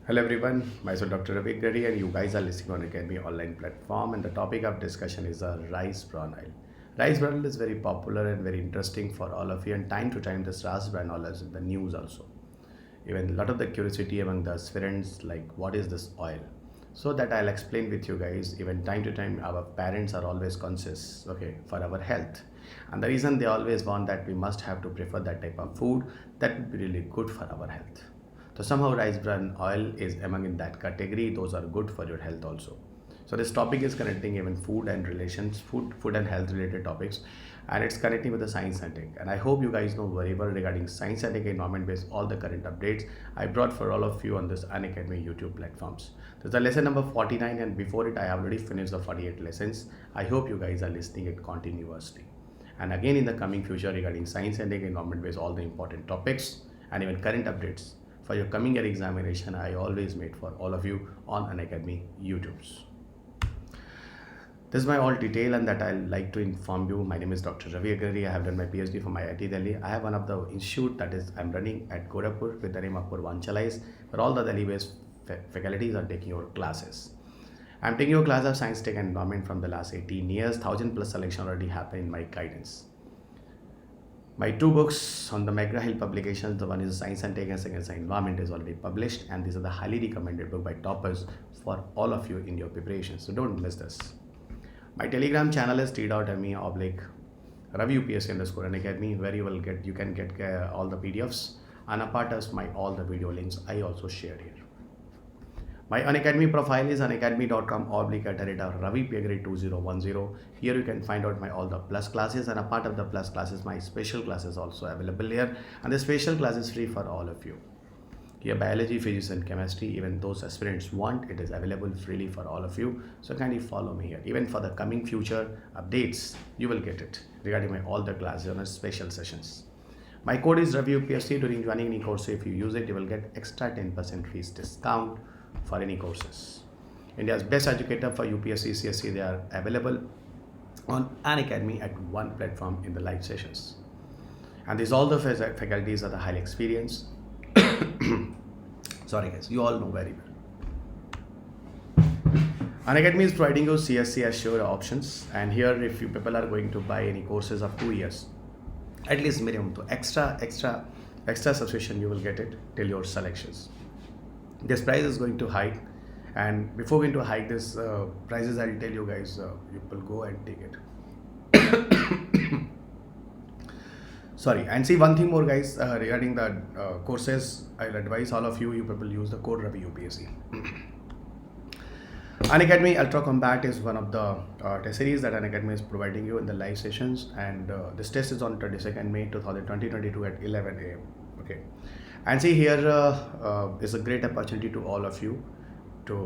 Hello everyone, myself Dr. Ravi P Agrahari and you guys are listening on Academy online platform and the topic of discussion is rice bran oil. Rice bran oil is very popular and very interesting for all of you and time to time this rice bran oil is in the news also. Even a lot of the curiosity among the aspirants like what is this oil? So that I'll explain with you guys. Even time to time our parents are always conscious for our health, and the reason they always want that we must have to prefer that type of food that would be really good for our health. So somehow rice bran oil is among in that category. Those are good for your health also. So this topic is connecting even food and relations, food and health related topics, and it's connecting with the science and tech. And I hope you guys know very well regarding science and tech environment based all the current updates I brought for all of you on this Unacademy YouTube platforms. This is the lesson number 49, and before it I have already finished the 48 lessons. I hope you guys are listening it continuously. And again in the coming future regarding science and tech environment based all the important topics and even current updates for your coming year examination I always made for all of you on Unacademy YouTubes. This is my all detail and that I like to inform you. My name is Dr. Ravi Agrahari. I have done my PhD from IIT Delhi. I have one of the institute that is I'm running at Gorakhpur with the name of Purvanchalais, where all the Delhi-based faculties are taking your classes. I'm taking your class of science, tech and environment from the last 18 years. 1,000 plus selection already happened in my guidance. My two books on the McGraw-Hill publications, the one is Science and Tech and second is Environment is already published, and these are the highly recommended book by toppers for all of you in your preparations. So don't miss this. My Telegram channel is t.me /Ravi UPSC _ Unacademy, where you can get all the PDFs, and apart of my all the video links I also share here. My Unacademy profile is unacademy.com /Ravi P Agrahari 2010. Here you can find out my all the plus classes, and a part of the plus classes my special classes also available here, and the special class is free for all of you. Here biology, physics and chemistry, even those aspirants want, it is available freely for all of you. So kindly follow me here. Even for the coming future updates, you will get it regarding my all the classes and special sessions. My code is Ravi UPSC. During joining any course, if you use it, you will get extra 10% fees discount for any courses. India's best educator for UPSC CSE, they are available on Unacademy at one platform in the live sessions. And these all the faculties are the highly experienced. Sorry guys, you all know very well. Unacademy is providing you CSE assured options, and here if you people are going to buy any courses of 2 years, at least minimum to extra subscription you will get it till your selections. This price is going to hike, and before going to hike this prices, I'll tell you guys, you will go and take it. Sorry, and see one thing more guys, regarding the courses, I'll advise all of you people use the code Ravi UPSC. Unacademy Ultra Combat is one of the test series that Unacademy is providing you in the live sessions, and this test is on 22nd May 2022 at 11 a.m. Okay, and see here is a great opportunity to all of you.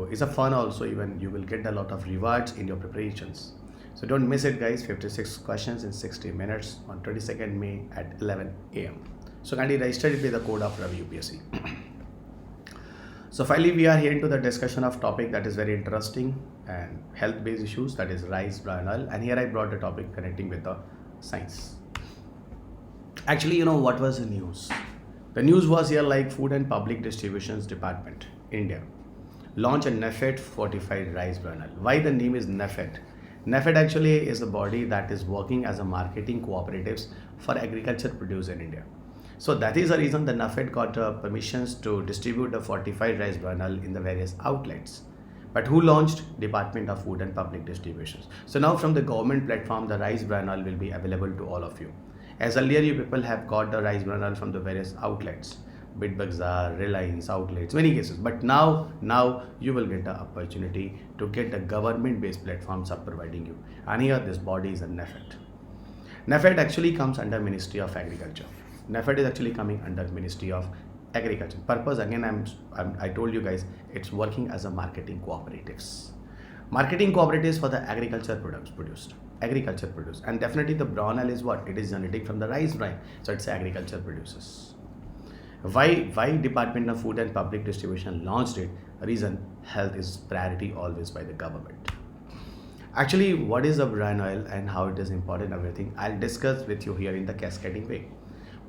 It's a fun also, even you will get a lot of rewards in your preparations. So don't miss it guys, 56 questions in 60 minutes on 22nd May at 11 a.m. So kindly register it with the code of Ravi UPSC. So finally we are here into the discussion of topic that is very interesting and health based issues, that is rice bran oil, and here I brought the topic connecting with the science. Actually, you know what was the news? The news was here like Food and Public Distributions Department, India, launch a NAFED fortified rice bran oil. Why the name is NAFED? NAFED actually is a body that is working as a marketing cooperatives for agriculture produce in India. So that is the reason the NAFED got permissions to distribute the fortified rice bran oil in the various outlets. But who launched? Department of Food and Public Distributions. So now from the government platform, the rice bran oil will be available to all of you. As earlier you people have got the rice bran oil from the various outlets, Bid Bazaar, Reliance outlets, many cases. But now you will get the opportunity to get the government-based platforms are providing you. And here this body is a NAFED. NAFED actually comes under Ministry of Agriculture. NAFED is actually coming under Ministry of Agriculture. Purpose again, I told you guys, it's working as a marketing cooperatives. Marketing cooperatives for the agriculture products produced. Agriculture produce, and definitely the bran oil is what? It is generating from the rice bran. So it's agriculture produces. Why Department of Food and Public Distribution launched it? Reason, health is priority always by the government. Actually, what is a bran oil and how it is important, everything I'll discuss with you here in the cascading way.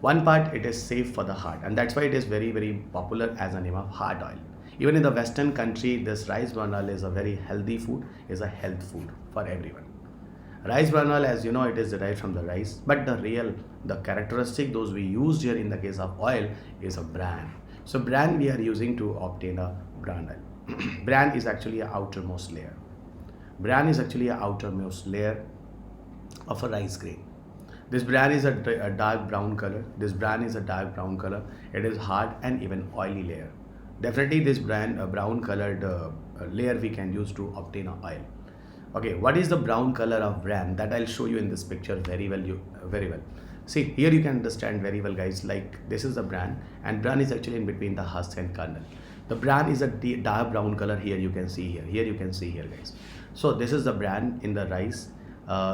One part, it is safe for the heart, and that's why it is very popular as a name of heart oil. Even in the Western country, this rice bran oil is a very healthy food, is a health food for everyone. Rice bran oil, as you know, it is derived from the rice, but the characteristic those we used here in the case of oil is a bran. So bran we are using to obtain a bran oil. Bran is actually a outermost layer. Bran is actually a outermost layer of a rice grain. This bran is a dark brown color. This bran is a dark brown color. It is hard and even oily layer. Definitely this brown colored layer we can use to obtain a oil. Okay, what is the brown color of bran? That I'll show you in this picture very well. See, here you can understand very well, guys. Like this is the bran, and bran is actually in between the husk and kernel. The bran is a dark brown color. Here you can see here. Here you can see here, guys. So this is the bran in the rice,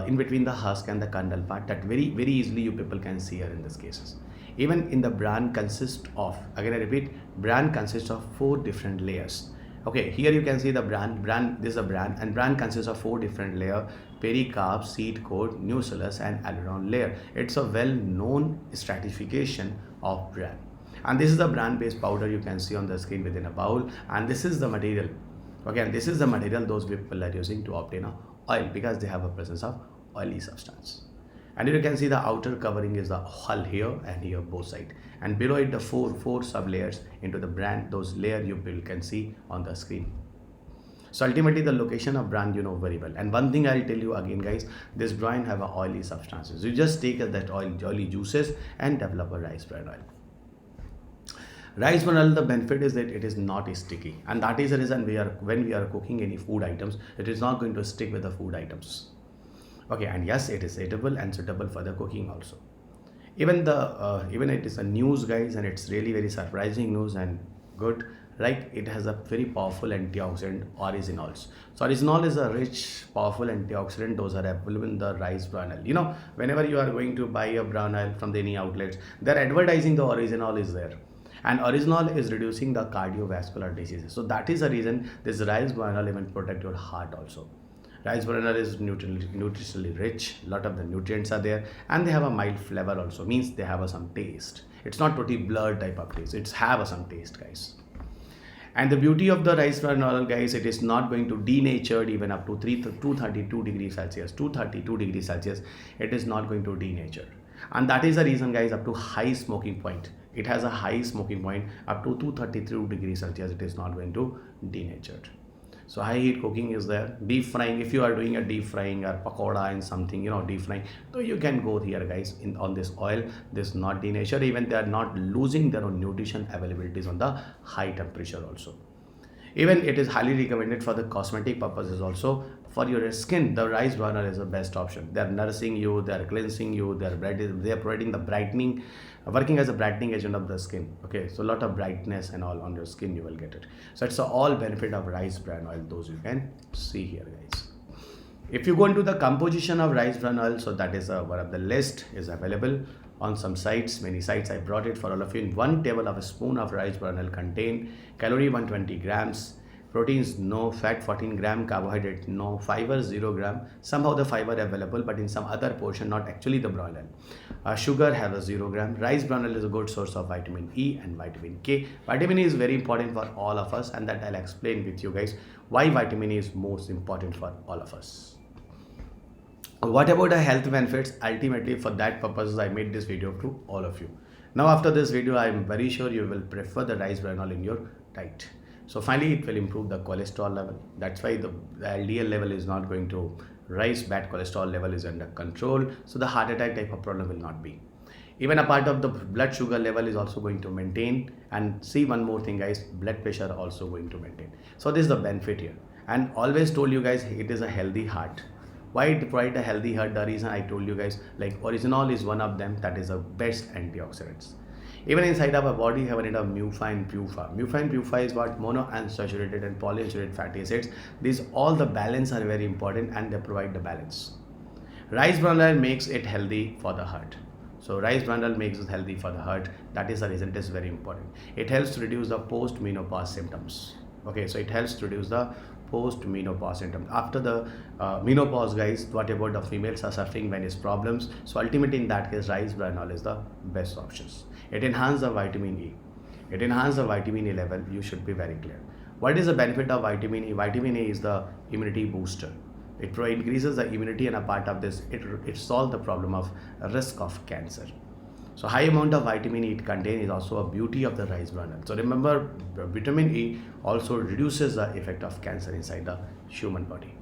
in between the husk and the kernel part. That very easily you people can see here in these cases. Even in the bran consists of, again I repeat, bran consists of 4 different layers. Okay, here you can see the bran, this is a bran, and bran consists of 4 different layers: pericarp, seed coat, nucellus and aileron layer. It's a well-known stratification of bran. And this is the bran based powder you can see on the screen within a bowl, and this is the material. Okay, and this is the material those people are using to obtain a oil, because they have a presence of oily substance. And you can see the outer covering is the hull here and here both side, and below it the four sub layers into the bran. Those layer you can see on the screen. So ultimately the location of bran you know very well. And one thing I'll tell you again, guys, this bran have a oily substances. You just take that oily juices and develop a rice bran oil. Rice bran oil, the benefit is that it is not sticky, and that is the reason when we are cooking any food items, it is not going to stick with the food items. Okay, and yes, it is edible and suitable for the cooking also. Even it is a news, guys, and it's really very surprising news and good. Like it has a very powerful antioxidant, oryzanols. So oryzanol is a rich, powerful antioxidant. Those are available in the rice bran oil. You know, whenever you are going to buy a bran oil from any outlets, they're advertising the oryzanol is there. And oryzanol is reducing the cardiovascular diseases. So that is the reason this rice bran oil even protect your heart also. Rice bran oil is nutritionally rich, lot of the nutrients are there, and they have a mild flavor also, means they have some taste. It's not totally blurred type of taste, it's have some taste, guys. And the beauty of the rice bran oil, guys, it is not going to denatured even up to 232 degrees Celsius. 232 degrees Celsius, it is not going to denature. And that is the reason, guys, up to high smoking point. It has a high smoking point up to 232 degrees Celsius. It is not going to denatured. So high heat cooking is there. Deep frying, if you are doing a deep frying or pakoda and something, you know, deep frying, so you can go here, guys, on this oil. This not denatured. Even they are not losing their own nutrition availabilities on the high temperature also. Even it is highly recommended for the cosmetic purposes also. For your skin, the rice bran oil is the best option. They are nourishing you, they are cleansing you, they are providing the brightening, working as a brightening agent of the skin. Okay, so a lot of brightness and all on your skin you will get it. So it's all benefit of rice bran oil, those you can see here, guys. If you go into the composition of rice bran oil, so that is one of the list is available on some sites. Many sites I brought it for all of you. In 1 tablespoon of rice bran oil contain calorie 120 grams, proteins no, fat 14 gram, carbohydrate no, fiber 0 gram. Somehow the fiber available, but in some other portion, not actually the bran oil. Sugar have a 0 gram. Rice bran oil is a good source of vitamin E and vitamin K. Vitamin E is very important for all of us, and that I'll explain with you guys why vitamin E is most important for all of us. What about the health benefits? Ultimately, for that purpose, I made this video to all of you. Now after this video, I am very sure you will prefer the rice bran oil in your diet. So finally, it will improve the cholesterol level. That's why the LDL level is not going to rise. Bad cholesterol level is under control. So the heart attack type of problem will not be. Even a part of the blood sugar level is also going to maintain. And see one more thing, guys, blood pressure also going to maintain. So this is the benefit here. And always told you guys, it is a healthy heart. Why it provide a healthy heart? The reason I told you guys, like oryzanol is one of them. That is the best antioxidants. Even inside of our body, have a need of mufa and pufa. Mufa and pufa is what monounsaturated and polyunsaturated fatty acids. These all the balance are very important, and they provide the balance. Rice bran oil makes it healthy for the heart. So rice bran oil makes it healthy for the heart. That is the reason it is very important. It helps to reduce the post-menopause symptoms. Okay, so it helps to reduce the post-menopause symptoms. After the menopause, guys, what about the females are suffering various problems? So ultimately in that case, rice bran oil is the best options. It enhances the vitamin E. It enhances the vitamin A level. You should be very clear. What is the benefit of vitamin A? Vitamin A is the immunity booster. It increases the immunity, and a part of this, it solves the problem of risk of cancer. So high amount of vitamin E it contains is also a beauty of the rice bran oil. So remember, vitamin E also reduces the effect of cancer inside the human body.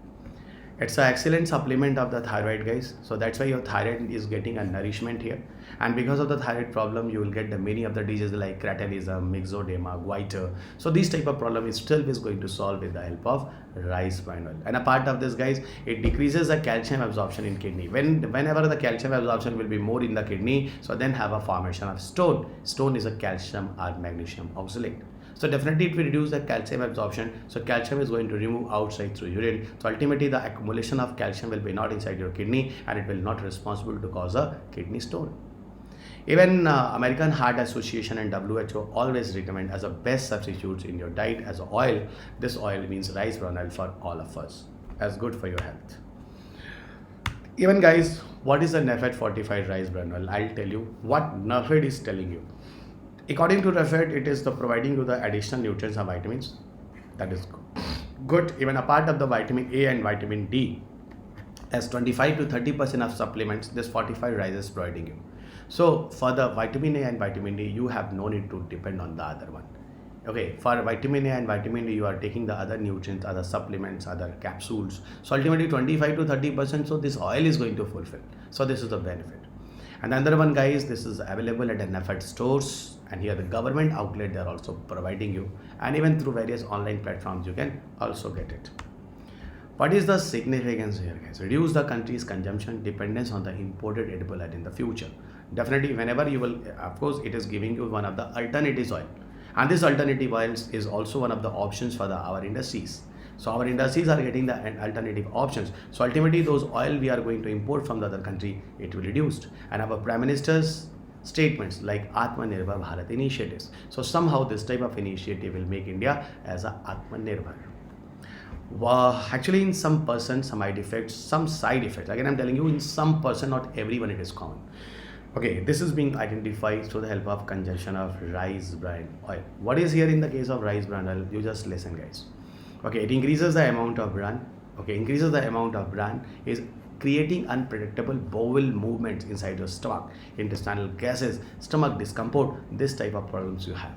It's an excellent supplement of the thyroid, guys. So that's why your thyroid is getting a nourishment here. And because of the thyroid problem, you will get the many of the diseases like cretinism, myxedema, goiter. So this type of problem is still going to solve with the help of rice bran oil. And a part of this, guys, it decreases the calcium absorption in kidney. Whenever the calcium absorption will be more in the kidney, so then have a formation of stone. Stone is a calcium or magnesium oxalate. So definitely it will reduce the calcium absorption. So calcium is going to remove outside through urine. So ultimately the accumulation of calcium will be not inside your kidney, and it will not responsible to cause a kidney stone. Even American Heart Association and WHO always recommend as a best substitutes in your diet as oil. This oil means rice bran oil for all of us, as good for your health. Even guys, what is the NAFED fortified rice bran oil? I'll tell you what NAFED is telling you. According to NAFED, it is the providing you the additional nutrients and vitamins. That is good. Even a part of the vitamin A and vitamin D, as 25 to 30% of supplements, this fortified rice is providing you. So for the vitamin A and vitamin D, you have no need to depend on the other one. Okay, for vitamin A and vitamin D, you are taking the other nutrients, other supplements, other capsules. So ultimately 25 to 30%, so this oil is going to fulfill. So this is the benefit. And another one, guys, this is available at the NAFED stores, and here the government outlet, they are also providing you, and even through various online platforms you can also get it. What is the significance here, guys? Reduce the country's consumption dependence on the imported edible oil in the future. Definitely, whenever you will, of course, it is giving you one of the alternatives oil, and this alternative oils is also one of the options for our industries. So our industries are getting the alternative options. So ultimately, those oil we are going to import from the other country, it will reduce. And our Prime Minister's statements like Atmanirbhar Bharat initiatives. So somehow this type of initiative will make India as a Atmanirbhar. Actually, in some person, some side effects, Again, I'm telling you, in some person, not everyone it is common. Okay, this is being identified through the help of consumption of rice bran oil. What is here in the case of rice bran oil? You just listen, guys. Okay, it increases the amount of bran. Okay, increases the amount of bran is creating unpredictable bowel movements inside your stomach, intestinal gases, stomach discomfort, this type of problems you have.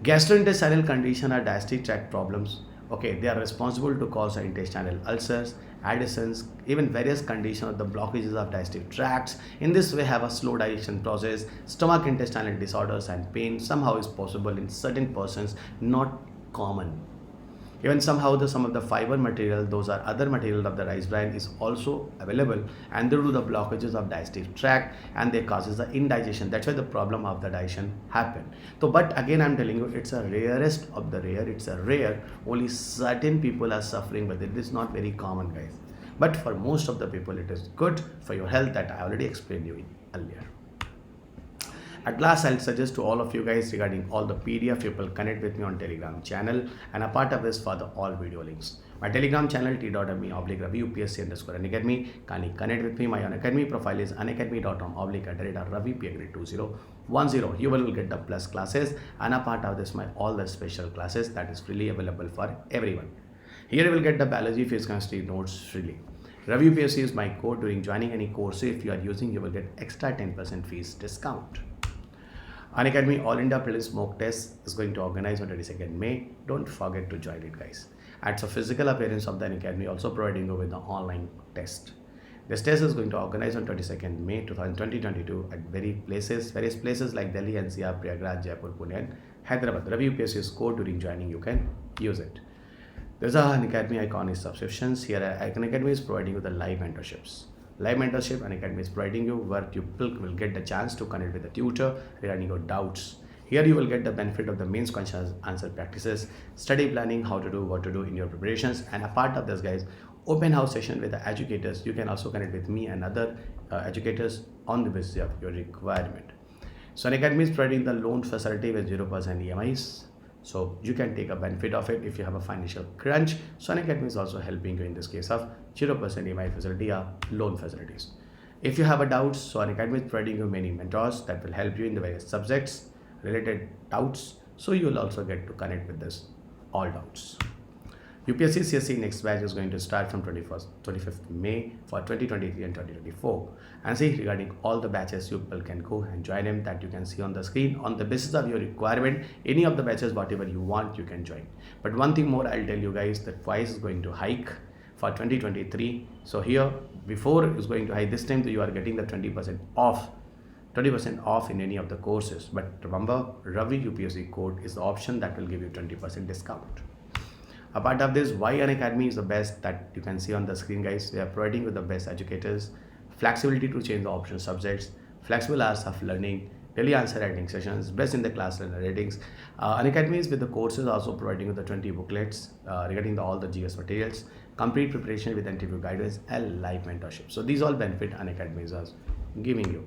Gastrointestinal condition or digestive tract problems. Okay, they are responsible to cause intestinal ulcers, adhesions, even various conditions of the blockages of digestive tracts. In this way, have a slow digestion process, stomach intestinal disorders and pain somehow is possible in certain persons, not common. Even somehow some of the fiber material, those are other material of the rice bran is also available, and they do the blockages of digestive tract and they causes the indigestion. That's why the problem of the digestion happen. So but again, I'm telling you, it's a rarest of the rare. It's a rare, only certain people are suffering with it. It is not very common, guys, but for most of the people it is good for your health, that I already explained you earlier. At last, I'll suggest to all of you guys regarding all the PDF, you will connect with me on Telegram channel, and a part of this for the all video links. My Telegram channel t.me/Ravi UPSC_Unacademy. Kindly connect with me. My Unacademy profile is unacademy.com/Ravi P Agrahari 2010. You will get the plus classes, and a part of this my all the special classes that is freely available for everyone. Here you will get the biology physics chemistry notes freely. Ravi UPSC is my code. During joining any course, if you are using, you will get extra 10% fees discount. Unacademy All India Prelims Mock Test is going to organize on 22nd May. Don't forget to join it, guys. At a physical appearance of the Unacademy, also providing you with the online test. This test is going to organize on 22nd May 2022 at various places like Delhi, NCR, Prayagraj, Jaipur, Pune, and Hyderabad. Ravi UPSC's code. During joining, you can use it. There's a Unacademy iconic subscriptions. Here, Unacademy is providing you the live mentorships. Live mentorship, Unacademy is providing you where you will get the chance to connect with the tutor regarding your doubts. Here you will get the benefit of the mains question answer practices, study planning, how to do, what to do in your preparations, and a part of this, guys, open house session with the educators. You can also connect with me and other educators on the basis of your requirement. So Unacademy is providing the loan facility with 0% EMIs. So you can take a benefit of it if you have a financial crunch. So Unacademy is also helping you in this case of 0% EMI facility or loan facilities. If you have a doubt, so Unacademy is providing you many mentors that will help you in the various subjects. related doubts, so you will also get to connect with this all doubts. UPSC CSE next batch is going to start from 25th May for 2023 and 2024. And see, regarding all the batches, you people can go and join them, that you can see on the screen. On the basis of your requirement, any of the batches, whatever you want, you can join. But one thing more, I'll tell you guys, that price is going to hike for 2023. So here, before is going to hike, this time you are getting the 20% off in any of the courses. But remember, Ravi UPSC code is the option that will give you 20% discount. Apart of this, why Unacademy is the best, that you can see on the screen, guys. We are providing with the best educators, flexibility to change the optional subjects, flexible hours of learning, daily answer writing sessions, best in the class learner ratings. Unacademy is with the courses also providing with the 20 booklets regarding all the GS materials, complete preparation with interview guidance, and live mentorship. So these all benefit Unacademy is giving you.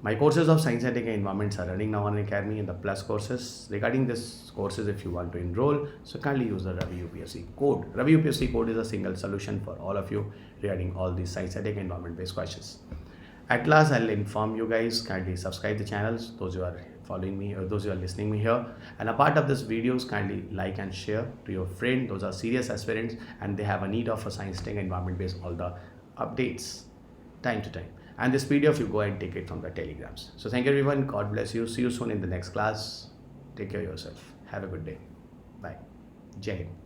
My courses of Science and Tech Environments are running now on Unacademy in the Plus courses. Regarding this courses, if you want to enroll, so kindly use the Ravi UPSC code. Ravi UPSC code is a single solution for all of you regarding all these Science and Tech Environment based questions. At last, I'll inform you guys, kindly subscribe the channels, those who are following me or those who are listening me here. And a part of this videos, kindly like and share to your friend. Those are serious aspirants and they have a need of a Science Tech Environment based all the updates time to time. And this PDF, you go and take it from the telegrams. So thank you everyone. God bless you. See you soon in the next class. Take care of yourself. Have a good day. Bye. Jai Hind.